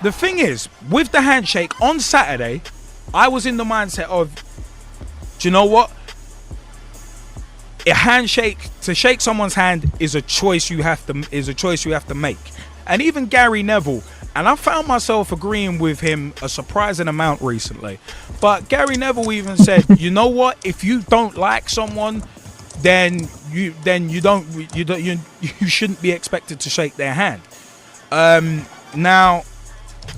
the thing is, with the handshake on Saturday, I was in the mindset of, do you know what? A handshake, to shake someone's hand, is a choice you have to make. And even Gary Neville, and I found myself agreeing with him a surprising amount recently. But Gary Neville even said, you know what? If you don't like someone, then you shouldn't be expected to shake their hand. Now,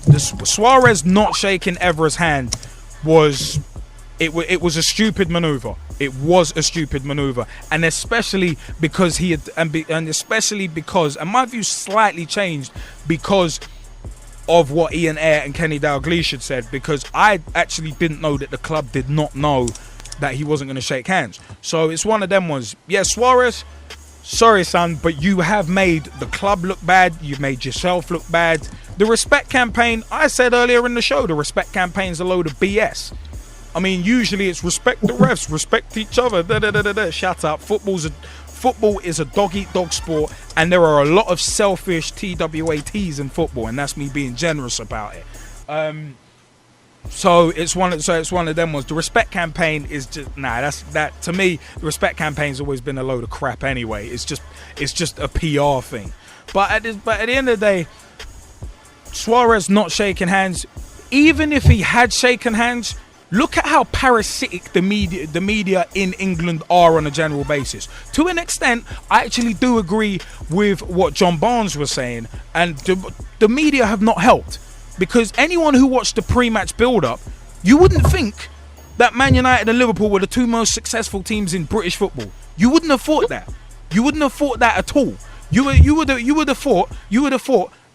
the Suarez not shaking Evra's hand was a stupid maneuver. It was a stupid maneuver, and especially because and my view slightly changed because of what Ian Ayre and Kenny Dalglish had said, because I actually didn't know that the club did not know that he wasn't going to shake hands. So it's one of them ones. Yeah, Suarez, sorry son, but you have made the club look bad. You've made yourself look bad. The respect campaign, I said earlier in the show, the respect campaign's a load of BS. I mean, usually it's respect the refs, respect each other. Shut up. Football is a dog-eat-dog sport, and there are a lot of selfish TWATs in football, and that's me being generous about it. So it's one of them ones. The respect campaign is just that to me. The respect campaign's always been a load of crap anyway. It's just a PR thing. But at the end of the day, Suarez not shaking hands. Even if he had shaken hands, look at how parasitic the media in England are on a general basis. To an extent, I actually do agree with what John Barnes was saying, and the media have not helped, because anyone who watched the pre-match build-up, you wouldn't think that Man United and Liverpool were the two most successful teams in British football. You wouldn't have thought that. You wouldn't have thought that at all. You would have thought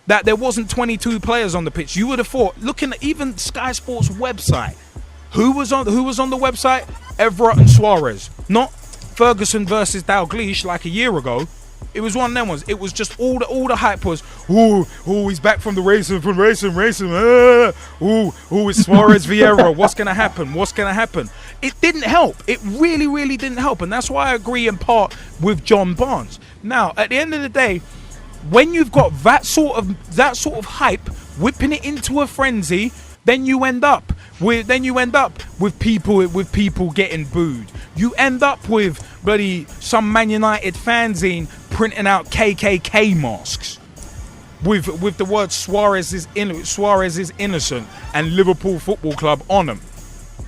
that there wasn't 22 players on the pitch. You would have thought, looking at even Sky Sports website, who was on the website? Evra and Suarez. Not Ferguson versus Dalglish like a year ago. It was one of them ones. It was just all the hype was, he's back from racing. It's Suarez Vieira. What's gonna happen? It didn't help. It really, really didn't help, and that's why I agree in part with John Barnes. Now, at the end of the day, when you've got that sort of hype, whipping it into a frenzy, then you end up with people getting booed. You end up with bloody some Man United fanzine printing out KKK masks with the word Suarez is innocent and Liverpool Football Club on them.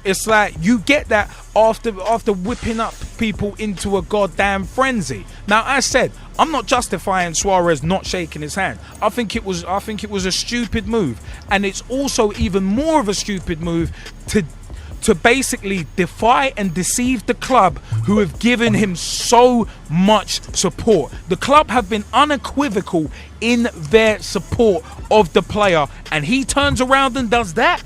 It's like you get that after whipping up people into a goddamn frenzy. Now, I said I'm not justifying Suarez not shaking his hand. I think it was a stupid move, and it's also even more of a stupid move to basically defy and deceive the club, who have given him so much support. The club have been unequivocal in their support of the player, and he turns around and does that.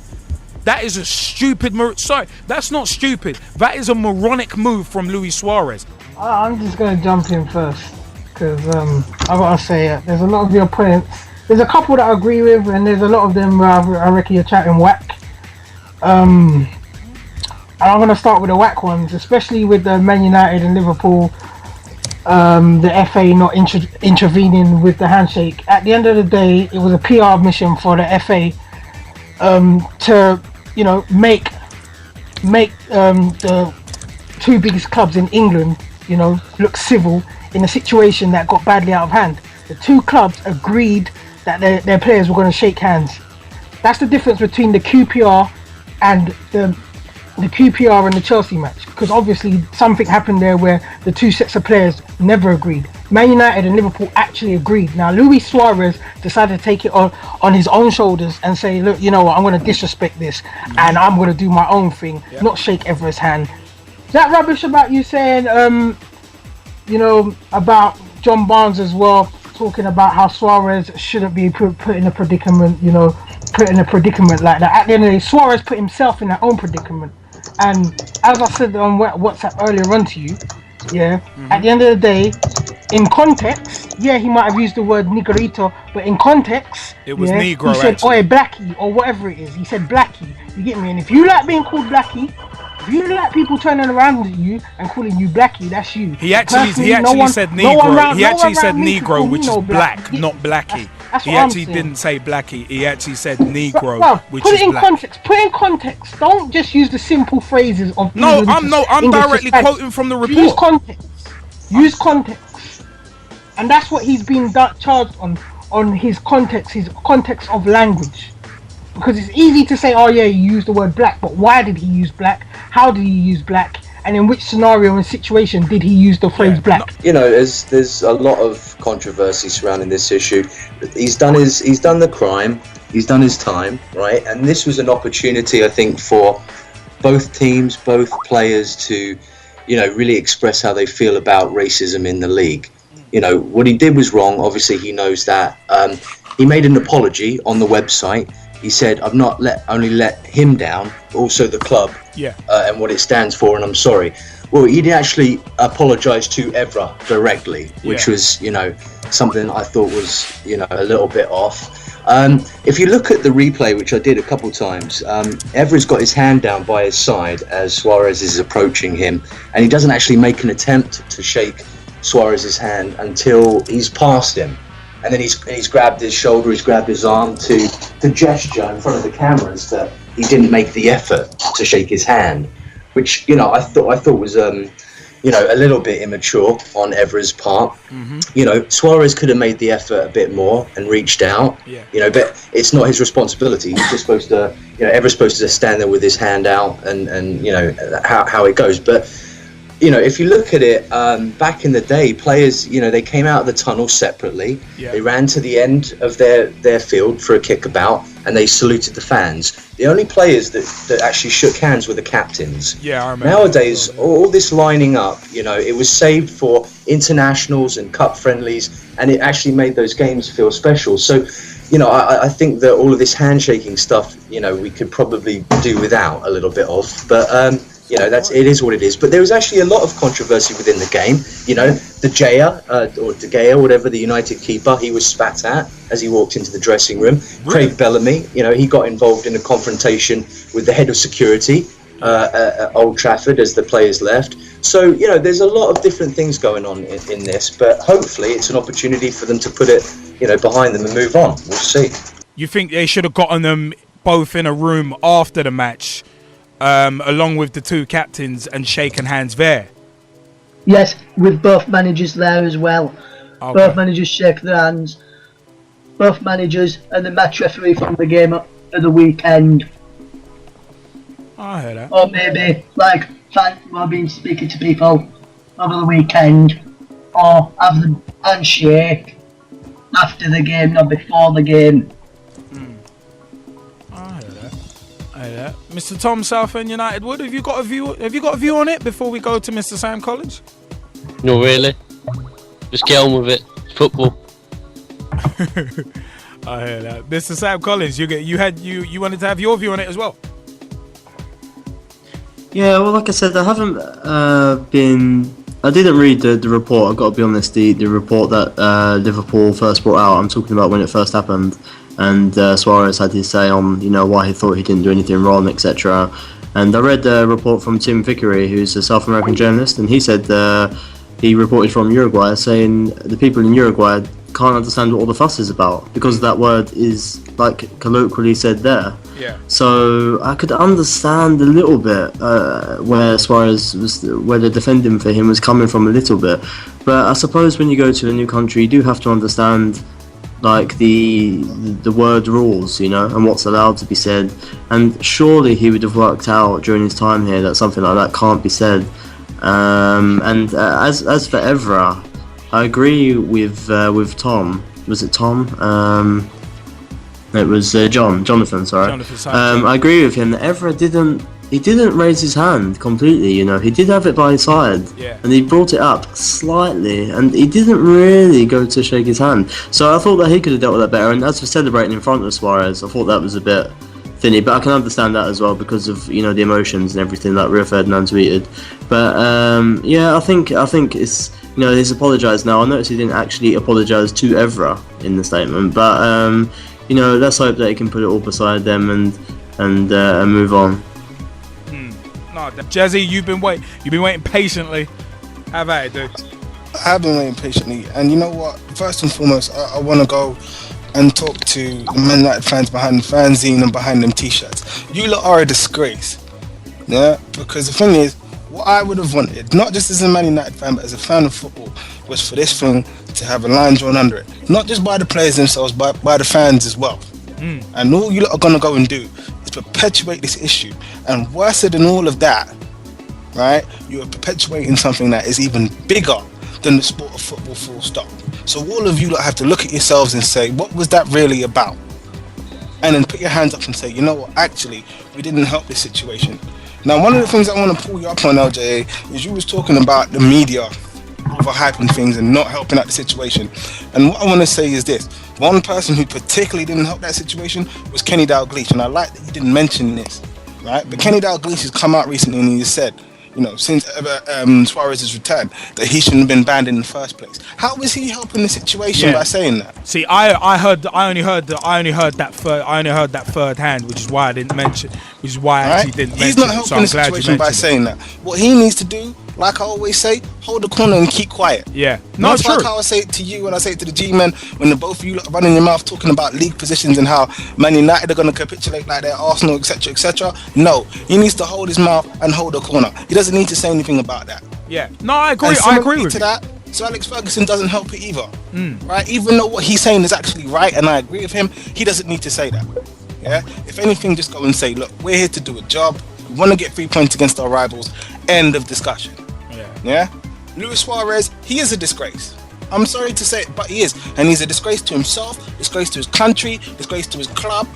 That is a stupid move. Sorry, that's not stupid. That is a moronic move from Luis Suarez. I'm just going to jump in first, because I got to say, there's a lot of your points. There's a couple that I agree with, and there's a lot of them where I reckon you're chatting whack. And I'm going to start with the whack ones, especially with the Man United and Liverpool, the FA not intervening with the handshake. At the end of the day, it was a PR mission for the FA to, make the two biggest clubs in England, look civil in a situation that got badly out of hand. The two clubs agreed that their players were going to shake hands. That's the difference between the QPR and the QPR and the Chelsea match, because obviously something happened there where the two sets of players never agreed. Man United and Liverpool actually agreed. Now, Luis Suarez decided to take it on his own shoulders and say, look, you know what, I'm going to disrespect this and I'm going to do my own thing, not shake Evra's hand. That rubbish about you saying, about John Barnes as well, talking about how Suarez shouldn't be put in a predicament, like that. At the end of the day, Suarez put himself in that own predicament. And as I said on WhatsApp earlier on to you, at the end of the day, in context, he might have used the word negrito, but in context, it was negro. He said, "Oi, blackie," or whatever it is. He said blackie. You get me? And if you like being called blackie, if you like people turning around at you and calling you blackie, that's you. He actually said negro. He actually said negro, which is black, not blackie. That's He what I'm actually saying. didn't say blackie. He actually said Negro, Well, which put is it in black. context. Put it in context. Don't just use the simple phrases of No, England to- I'm English to directly Spanish. quoting from the Use report. context. Use context. And that's what he's been charged on his context of language. Because it's easy to say, oh yeah, you used the word black, but why did he use black? How did he use black? And in which scenario and situation did he use the phrase black? You know, there's a lot of controversy surrounding this issue. He's done the crime, he's done his time, right? And this was an opportunity, I think, for both teams, both players to, you know, really express how they feel about racism in the league. You know, what he did was wrong. Obviously, he knows that. He made an apology on the website. He said, "I've not only let him down, but also the club and what it stands for, and I'm sorry." Well, he did actually apologise to Evra directly, which was, you know, something I thought was, you know, a little bit off. If you look at the replay, which I did a couple times, Evra's got his hand down by his side as Suarez is approaching him, and he doesn't actually make an attempt to shake Suarez's hand until he's past him. And then he's grabbed his shoulder, he's grabbed his arm to gesture in front of the cameras that he didn't make the effort to shake his hand, which, you know, I thought was you know, a little bit immature on Evra's part. You know, Suarez could have made the effort a bit more and reached out. You know, but it's not his responsibility. He's just supposed to, you know, Evra's supposed to stand there with his hand out and you know how it goes. But you know, if you look at it, back in the day, players, you know, they came out of the tunnel separately. They ran to the end of their field for a kickabout, and they saluted the fans. The only players that actually shook hands were the captains. Yeah, I remember. Nowadays, all this lining up, you know, it was saved for internationals and cup friendlies, and it actually made those games feel special. So, you know, I think that all of this handshaking stuff, you know, we could probably do without a little bit of. But, you know, it is what it is. But there was actually a lot of controversy within the game. You know, De Gea, whatever, the United keeper, he was spat at as he walked into the dressing room. Really? Craig Bellamy, you know, he got involved in a confrontation with the head of security at Old Trafford as the players left. So, you know, there's a lot of different things going on in this, but hopefully it's an opportunity for them to put it, you know, behind them and move on. We'll see. You think they should have gotten them both in a room after the match, along with the two captains, and shaken hands there? Yes, with both managers there as well. Okay. Both managers shake their hands. Both managers and the match referee from the game of the weekend. I heard that. Or maybe, like, fans who have been speaking to people over the weekend, or have the handshake after the game, not before the game. I heard that. Mr. Tom, Southend United Wood, have you got a view? Have you got a view on it before we go to Mr. Sam Collins? Not really. Just get on with it. It's football. I heard that. Mr. Sam Collins, you wanted to have your view on it as well. Yeah, well, like I said, I haven't I didn't read the report, I've got to be honest, the report that Liverpool first brought out. I'm talking about when it first happened, and Suarez had his say on, you know, why he thought he didn't do anything wrong, etc. And I read a report from Tim Vickery, who's a South American journalist, and he said he reported from Uruguay saying the people in Uruguay can't understand what all the fuss is about, because that word is, like, colloquially said there. Yeah. So I could understand a little bit where Suarez where the defending for him was coming from a little bit, but I suppose when you go to a new country, you do have to understand, like, the word rules, you know, and what's allowed to be said. And surely he would have worked out during his time here that something like that can't be said. And as for Evra, I agree with Tom. Was it Tom? It was Jonathan. Sorry. Jonathan, I agree with him that Evra didn't raise his hand completely. You know, he did have it by his side, and he brought it up slightly, and he didn't really go to shake his hand. So I thought that he could have dealt with that better. And as for celebrating in front of Suarez, I thought that was a bit thinny, but I can understand that as well because of, you know, the emotions and everything that Rio Ferdinand tweeted. But yeah, I think it's, you know, he's apologised now. I noticed he didn't actually apologise to Evra in the statement, but you know, let's hope that he can put it all beside them and move on. No, Jazzy, you've been waiting patiently. How about it, dude? I have been waiting patiently, and you know what? First and foremost, I want to go and talk to the Man United fans behind the fanzine and behind them t-shirts. You lot are a disgrace. Yeah, because the thing is, what I would have wanted, not just as a Man United fan, but as a fan of football, was for this thing to have a line drawn under it. Not just by the players themselves, but by the fans as well. And all you lot are going to go and do is perpetuate this issue. And worse than all of that, right, you are perpetuating something that is even bigger than the sport of football, full stop. So all of you lot have to look at yourselves and say, what was that really about? And then put your hands up and say, you know what, actually, we didn't help this situation. Now, one of the things I want to pull you up on, LJA, is you was talking about the media overhyping things and not helping out the situation. And what I want to say is this. One person who particularly didn't help that situation was Kenny Dalglish. And I like that you didn't mention this, right? But Kenny Dalglish has come out recently and he has said, you know, since Suarez has returned, that he shouldn't have been banned in the first place. How was he helping the situation by saying that? See, I only heard that third hand, which is why I didn't mention. Which is why I actually didn't mention. He's not helping the situation by saying that. What he needs to do, like I always say, hold the corner and keep quiet. Yeah, no, true. Like how I say it to you and I say it to the G-men when the both of you are running your mouth talking about league positions and how Man United are going to capitulate like their Arsenal, etc., etc. No, he needs to hold his mouth and hold the corner. He doesn't need to say anything about that. Yeah, no, I agree. I agree with you. That, so Alex Ferguson doesn't help it either, right? Even though what he's saying is actually right, and I agree with him, he doesn't need to say that. Yeah. If anything, just go and say, look, we're here to do a job. We want to get 3 points against our rivals. End of discussion. Yeah. Luis Suarez, he is a disgrace. I'm sorry to say it, but he is. And he's a disgrace to himself, disgrace to his country, disgrace to his club,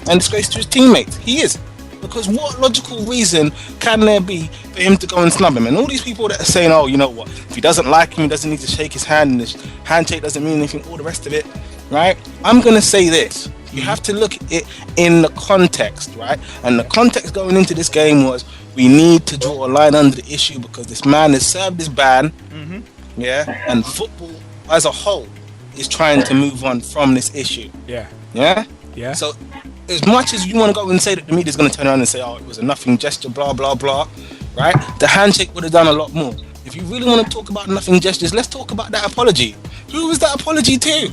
and disgrace to his teammates. He is. Because what logical reason can there be for him to go and snub him? And all these people that are saying, oh, you know what, if he doesn't like him, he doesn't need to shake his hand, and his handshake doesn't mean anything, all the rest of it, right? I'm going to say this. You have to look at it in the context, right? And the context going into this game was, we need to draw a line under the issue because this man has served his ban, and football as a whole is trying to move on from this issue. Yeah. So, as much as you want to go and say that the media's going to turn around and say, oh, it was a nothing gesture, blah, blah, blah, right? The handshake would have done a lot more. If you really want to talk about nothing gestures, let's talk about that apology. Who was that apology to?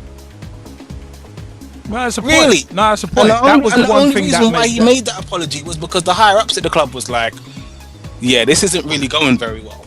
No, that's a really? Point. No, that's a point. And the only reason why he made that apology was because the higher ups at the club was like, yeah, this isn't really going very well.